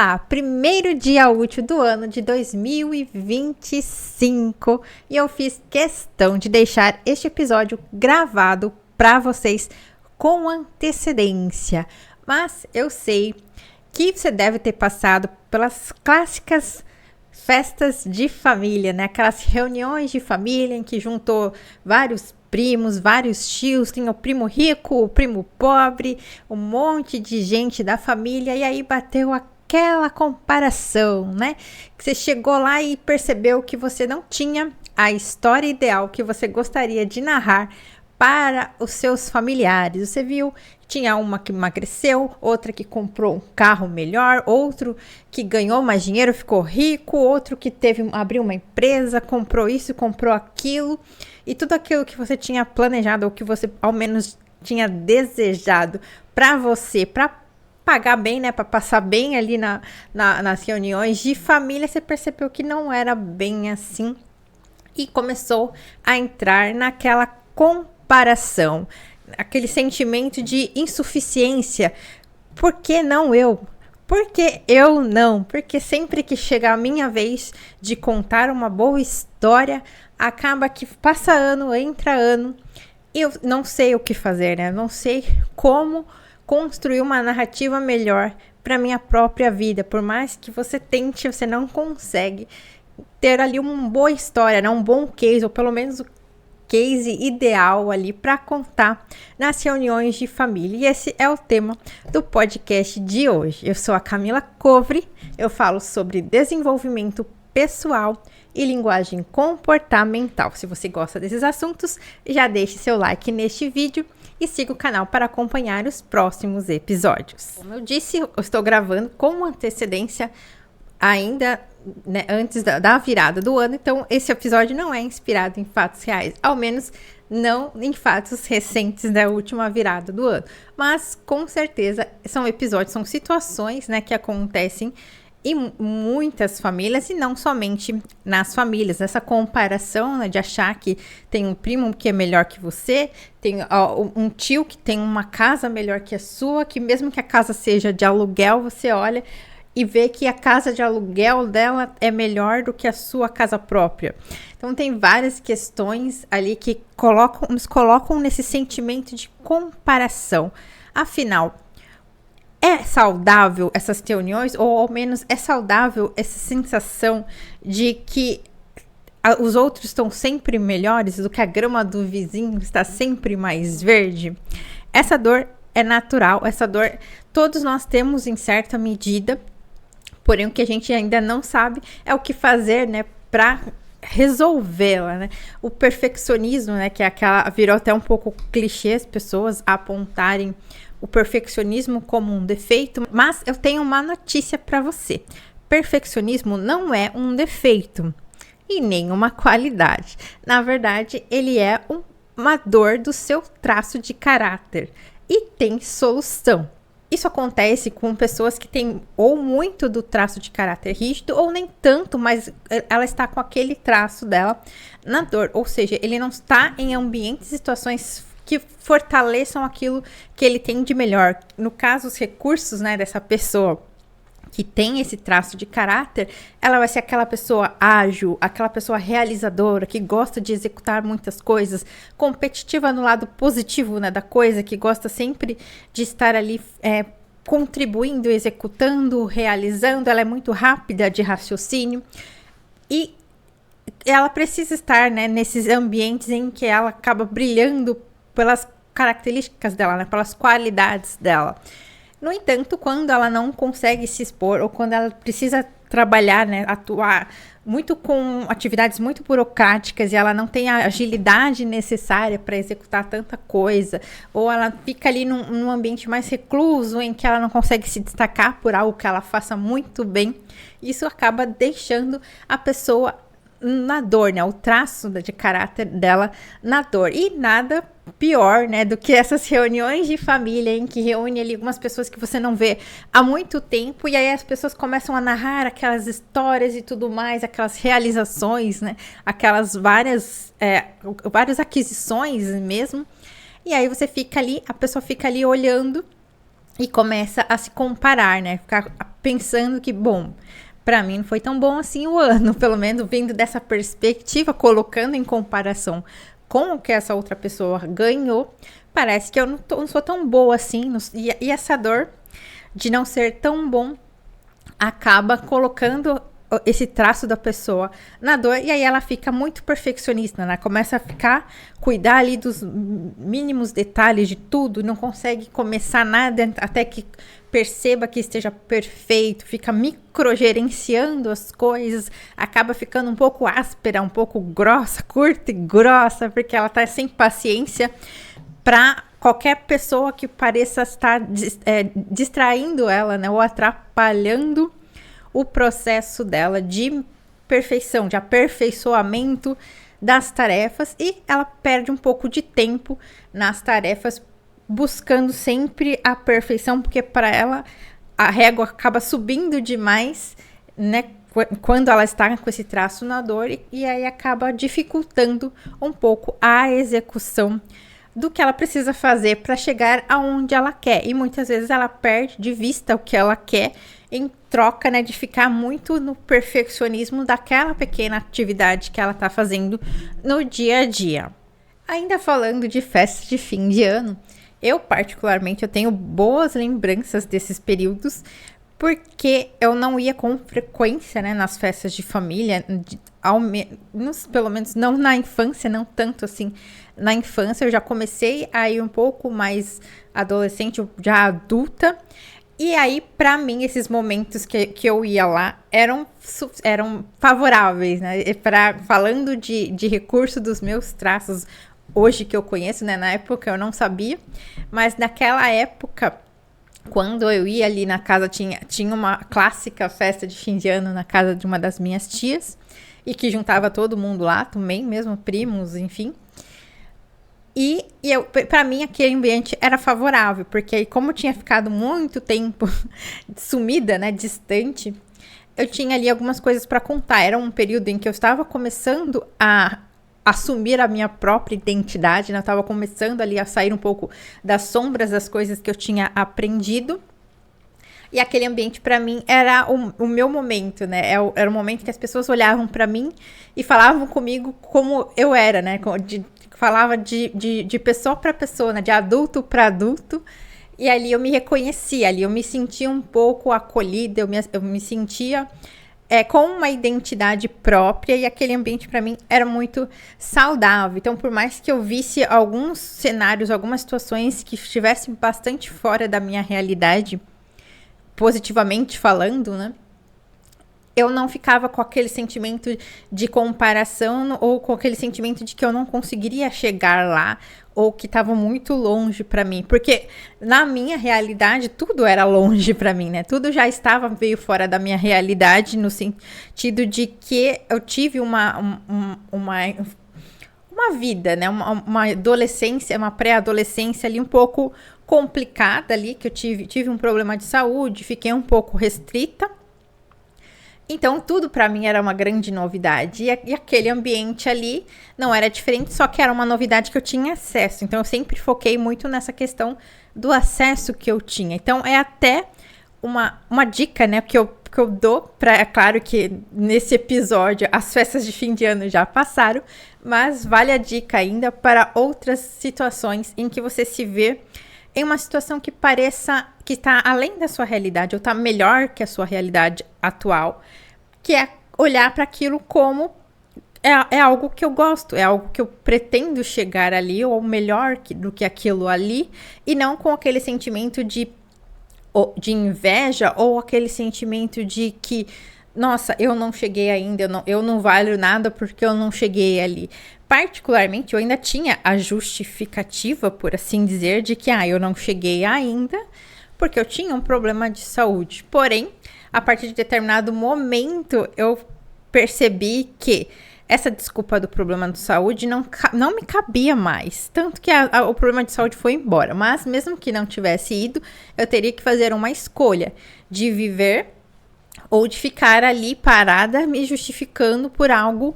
Olá, primeiro dia útil do ano de 2025 e eu fiz questão de deixar este episódio gravado para vocês com antecedência. Mas eu sei que você deve ter passado pelas clássicas festas de família, né? Aquelas reuniões de família em que juntou vários primos, vários tios, tem o primo rico, o primo pobre, um monte de gente da família e aí bateu aquela comparação, né? Que você chegou lá e percebeu que você não tinha a história ideal que você gostaria de narrar para os seus familiares. Você viu que tinha uma que emagreceu, outra que comprou um carro melhor, outro que ganhou mais dinheiro, ficou rico, outro que abriu uma empresa, comprou isso, comprou aquilo, e tudo aquilo que você tinha planejado ou que você ao menos tinha desejado para você, para pagar bem, né, para passar bem ali nas reuniões de família, você percebeu que não era bem assim e começou a entrar naquela comparação, aquele sentimento de insuficiência. Por que não eu? Por que eu não? Porque sempre que chega a minha vez de contar uma boa história, acaba que passa ano, entra ano, e eu não sei o que fazer, né? Não sei como construir uma narrativa melhor para minha própria vida. Por mais que você tente, você não consegue ter ali uma boa história, né? Um bom case, ou pelo menos o case ideal ali para contar nas reuniões de família. E esse é o tema do podcast de hoje. Eu sou a Camila Covre, eu falo sobre desenvolvimento pessoal e linguagem comportamental. Se você gosta desses assuntos, já deixe seu like neste vídeo e siga o canal para acompanhar os próximos episódios. Como eu disse, eu estou gravando com antecedência ainda, né, antes da virada do ano, então esse episódio não é inspirado em fatos reais, ao menos não em fatos recentes da última virada do ano, mas com certeza são episódios, são situações, né, que acontecem em muitas famílias e não somente nas famílias. Essa comparação, né, de achar que tem um primo que é melhor que você, tem um tio que tem uma casa melhor que a sua, que mesmo que a casa seja de aluguel, você olha e vê que a casa de aluguel dela é melhor do que a sua casa própria. Então tem várias questões ali que nos colocam nesse sentimento de comparação. Afinal, é saudável essas reuniões, ou ao menos é saudável essa sensação de que os outros estão sempre melhores, do que a grama do vizinho está sempre mais verde? Essa dor é natural, essa dor todos nós temos em certa medida, porém o que a gente ainda não sabe é o que fazer, né, para resolvê-la, né? O perfeccionismo, né, que é virou até um pouco clichê as pessoas apontarem o perfeccionismo como um defeito, mas eu tenho uma notícia para você. Perfeccionismo não é um defeito e nem uma qualidade. Na verdade, ele é uma dor do seu traço de caráter e tem solução. Isso acontece com pessoas que têm ou muito do traço de caráter rígido ou nem tanto, mas ela está com aquele traço dela na dor. Ou seja, ele não está em ambientes e situações que fortaleçam aquilo que ele tem de melhor. No caso, os recursos, né, dessa pessoa que tem esse traço de caráter, ela vai ser aquela pessoa ágil, aquela pessoa realizadora, que gosta de executar muitas coisas, competitiva no lado positivo, né, da coisa, que gosta sempre de estar ali contribuindo, executando, realizando. Ela é muito rápida de raciocínio e ela precisa estar, né, nesses ambientes em que ela acaba brilhando pelas características dela, né, pelas qualidades dela. No entanto, quando ela não consegue se expor ou quando ela precisa trabalhar, né, atuar muito com atividades muito burocráticas e ela não tem a agilidade necessária para executar tanta coisa, ou ela fica ali num ambiente mais recluso em que ela não consegue se destacar por algo que ela faça muito bem, isso acaba deixando a pessoa na dor, né? O traço de caráter dela na dor. E nada pior, né, do que essas reuniões de família em que reúne ali algumas pessoas que você não vê há muito tempo e aí as pessoas começam a narrar aquelas histórias e tudo mais, aquelas realizações, né, aquelas várias aquisições mesmo. E aí você fica ali, a pessoa fica ali olhando e começa a se comparar, né? Ficar pensando que, bom, para mim não foi tão bom assim o ano, pelo menos vindo dessa perspectiva, colocando em comparação com o que essa outra pessoa ganhou, parece que eu não sou tão boa assim, e essa dor de não ser tão bom acaba colocando esse traço da pessoa na dor, e aí ela fica muito perfeccionista, né? Começa a cuidar ali dos mínimos detalhes de tudo, não consegue começar nada até que perceba que esteja perfeito, fica microgerenciando as coisas, acaba ficando um pouco áspera, um pouco grossa, curta e grossa, porque ela tá sem paciência para qualquer pessoa que pareça estar distraindo ela, né? Ou atrapalhando o processo dela de perfeição, de aperfeiçoamento das tarefas, e ela perde um pouco de tempo nas tarefas buscando sempre a perfeição, porque para ela a régua acaba subindo demais, né? Quando ela está com esse traço na dor, e aí acaba dificultando um pouco a execução do que ela precisa fazer para chegar aonde ela quer. E muitas vezes ela perde de vista o que ela quer em troca, né, de ficar muito no perfeccionismo daquela pequena atividade que ela está fazendo no dia a dia. Ainda falando de festa de fim de ano, eu particularmente eu tenho boas lembranças desses períodos, porque eu não ia com frequência, né, nas festas de família, pelo menos não na infância, não tanto assim. Na infância eu já comecei a ir um pouco mais adolescente, já adulta, e aí para mim esses momentos que eu ia lá eram favoráveis, né? Falando de recurso dos meus traços, hoje que eu conheço, né? Na época eu não sabia, mas naquela época, quando eu ia ali na casa, tinha uma clássica festa de fim de ano na casa de uma das minhas tias, e que juntava todo mundo lá também, mesmo primos, enfim. E para mim aquele ambiente era favorável, porque como eu tinha ficado muito tempo sumida, né, distante, eu tinha ali algumas coisas para contar. Era um período em que eu estava começando a assumir a minha própria identidade, né? Eu estava começando ali a sair um pouco das sombras das coisas que eu tinha aprendido. E aquele ambiente para mim era o meu momento, né? Era o momento que as pessoas olhavam para mim e falavam comigo como eu era, né? Falava de pessoa para pessoa, né? De adulto para adulto. E ali eu me reconhecia, ali eu me sentia um pouco acolhida, eu me sentia com uma identidade própria, e aquele ambiente para mim era muito saudável. Então, por mais que eu visse alguns cenários, algumas situações que estivessem bastante fora da minha realidade, positivamente falando, né? Eu não ficava com aquele sentimento de comparação, ou com aquele sentimento de que eu não conseguiria chegar lá, ou que estava muito longe para mim, porque na minha realidade tudo era longe para mim, né? Tudo já estava meio fora da minha realidade, no sentido de que eu tive uma vida, né? Uma adolescência, uma pré-adolescência ali um pouco complicada ali, que eu tive um problema de saúde, fiquei um pouco restrita. Então, tudo para mim era uma grande novidade. E aquele ambiente ali não era diferente, só que era uma novidade que eu tinha acesso. Então, eu sempre foquei muito nessa questão do acesso que eu tinha. Então, é até uma dica, né, que eu dou é claro que nesse episódio as festas de fim de ano já passaram, mas vale a dica ainda para outras situações em que você se vê em uma situação que pareça que está além da sua realidade, ou está melhor que a sua realidade atual, que é olhar para aquilo como é algo que eu gosto, é algo que eu pretendo chegar ali, ou melhor do que aquilo ali, e não com aquele sentimento de inveja, ou aquele sentimento de que, nossa, eu não cheguei ainda, eu não valho nada porque eu não cheguei ali. Particularmente, eu ainda tinha a justificativa, por assim dizer, de que eu não cheguei ainda porque eu tinha um problema de saúde. Porém, a partir de determinado momento, eu percebi que essa desculpa do problema de saúde não me cabia mais. Tanto que o problema de saúde foi embora. Mas mesmo que não tivesse ido, eu teria que fazer uma escolha de viver ou de ficar ali parada, me justificando por algo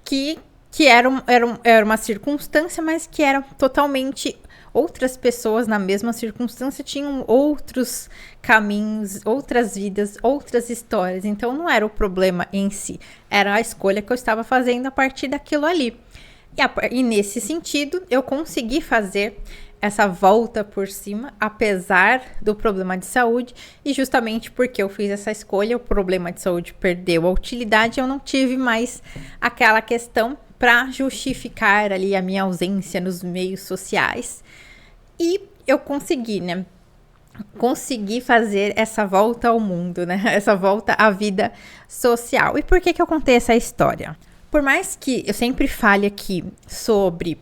que era uma circunstância, mas que era totalmente outras pessoas na mesma circunstância tinham outros caminhos, outras vidas, outras histórias. Então não era o problema em si, era a escolha que eu estava fazendo a partir daquilo ali. E nesse sentido, eu consegui fazer essa volta por cima, apesar do problema de saúde, e justamente porque eu fiz essa escolha, o problema de saúde perdeu a utilidade, eu não tive mais aquela questão para justificar ali a minha ausência nos meios sociais. E eu consegui, né? Consegui fazer essa volta ao mundo, né? Essa volta à vida social. E por que eu contei essa história? Por mais que eu sempre fale aqui sobre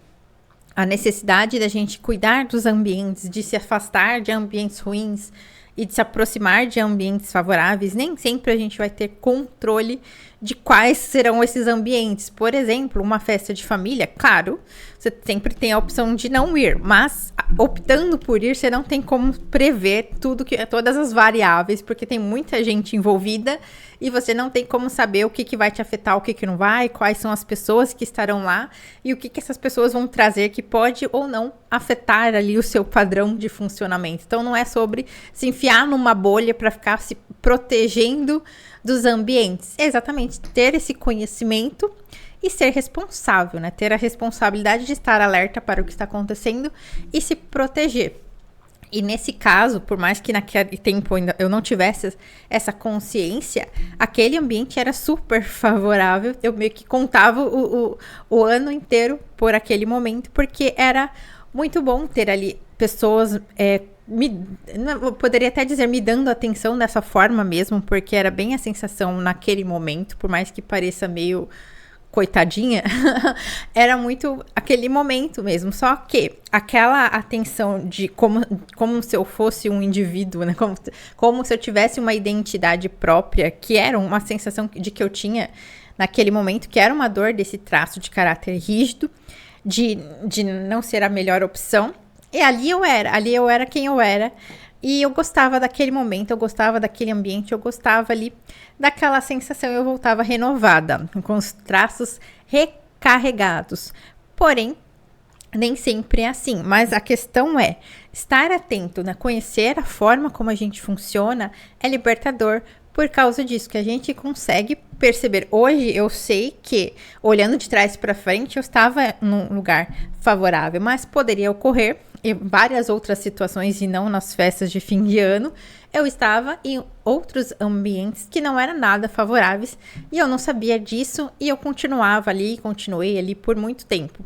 a necessidade da gente cuidar dos ambientes, de se afastar de ambientes ruins e de se aproximar de ambientes favoráveis, nem sempre a gente vai ter controle de quais serão esses ambientes. Por exemplo, uma festa de família, claro, você sempre tem a opção de não ir, mas optando por ir, você não tem como prever todas as variáveis, porque tem muita gente envolvida e você não tem como saber o que vai te afetar, o que não vai, quais são as pessoas que estarão lá e o que essas pessoas vão trazer que pode ou não afetar ali o seu padrão de funcionamento. Então não é sobre se enfiar numa bolha para ficar se protegendo dos ambientes. É exatamente ter esse conhecimento e ser responsável, né? Ter a responsabilidade de estar alerta para o que está acontecendo e se proteger. E nesse caso, por mais que naquele tempo ainda eu não tivesse essa consciência, aquele ambiente era super favorável. Eu meio que contava o ano inteiro por aquele momento, porque era muito bom ter ali pessoas, eu poderia até dizer, me dando atenção dessa forma mesmo, porque era bem a sensação naquele momento, por mais que pareça meio coitadinha, era muito aquele momento mesmo, só que aquela atenção de como se eu fosse um indivíduo, né? Como se eu tivesse uma identidade própria, que era uma sensação de que eu tinha naquele momento, que era uma dor desse traço de caráter rígido, de não ser a melhor opção. E ali eu era quem eu era, e eu gostava daquele momento, eu gostava daquele ambiente, eu gostava ali daquela sensação, eu voltava renovada, com os traços recarregados. Porém, nem sempre é assim, mas a questão é estar atento, né? Conhecer a forma como a gente funciona é libertador. Por causa disso, que a gente consegue perceber. Hoje eu sei que, olhando de trás para frente, eu estava num lugar favorável, mas poderia ocorrer em várias outras situações e não nas festas de fim de ano. Eu estava em outros ambientes que não eram nada favoráveis e eu não sabia disso e eu continuei ali por muito tempo.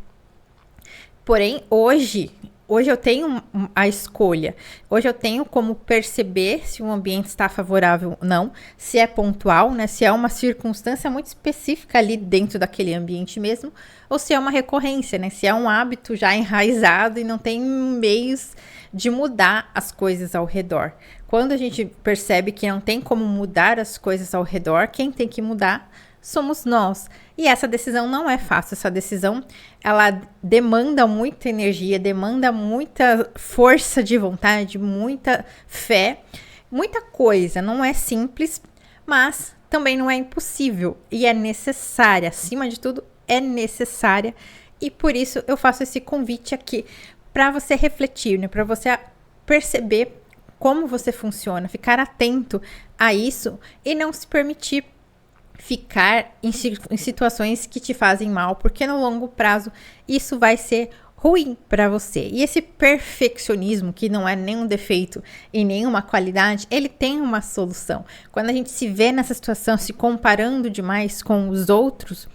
Porém, hoje eu tenho a escolha. Hoje eu tenho como perceber se o ambiente está favorável ou não, se é pontual, né? Se é uma circunstância muito específica ali dentro daquele ambiente mesmo, ou se é uma recorrência, né? Se é um hábito já enraizado e não tem meios de mudar as coisas ao redor. Quando a gente percebe que não tem como mudar as coisas ao redor, quem tem que mudar somos nós. E essa decisão não é fácil. Essa decisão, ela demanda muita energia, demanda muita força de vontade, muita fé, muita coisa. Não é simples, mas também não é impossível. E é necessária, acima de tudo, é necessária. E por isso eu faço esse convite aqui para você refletir, né? Para você perceber como você funciona, ficar atento a isso e não se permitir ficar em situações que te fazem mal, porque no longo prazo isso vai ser ruim para você. E esse perfeccionismo, que não é nenhum defeito e nenhuma qualidade, ele tem uma solução. Quando a gente se vê nessa situação, se comparando demais com os outros,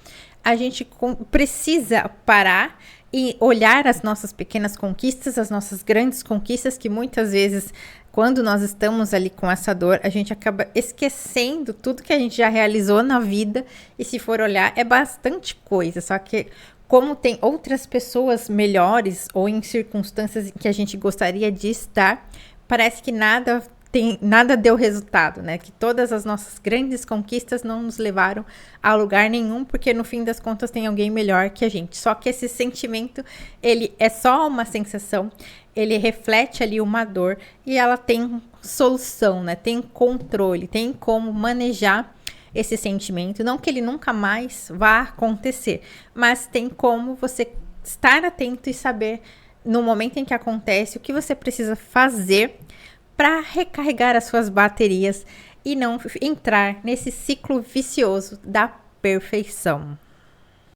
a gente precisa parar e olhar as nossas pequenas conquistas, as nossas grandes conquistas, que muitas vezes, quando nós estamos ali com essa dor, a gente acaba esquecendo tudo que a gente já realizou na vida, e se for olhar, é bastante coisa, só que como tem outras pessoas melhores ou em circunstâncias que a gente gostaria de estar, parece que nada deu resultado, né? Que todas as nossas grandes conquistas não nos levaram a lugar nenhum, porque no fim das contas tem alguém melhor que a gente. Só que esse sentimento, ele é só uma sensação, ele reflete ali uma dor e ela tem solução, né? Tem controle, tem como manejar esse sentimento. Não que ele nunca mais vá acontecer, mas tem como você estar atento e saber no momento em que acontece, o que você precisa fazer para recarregar as suas baterias e não entrar nesse ciclo vicioso da perfeição.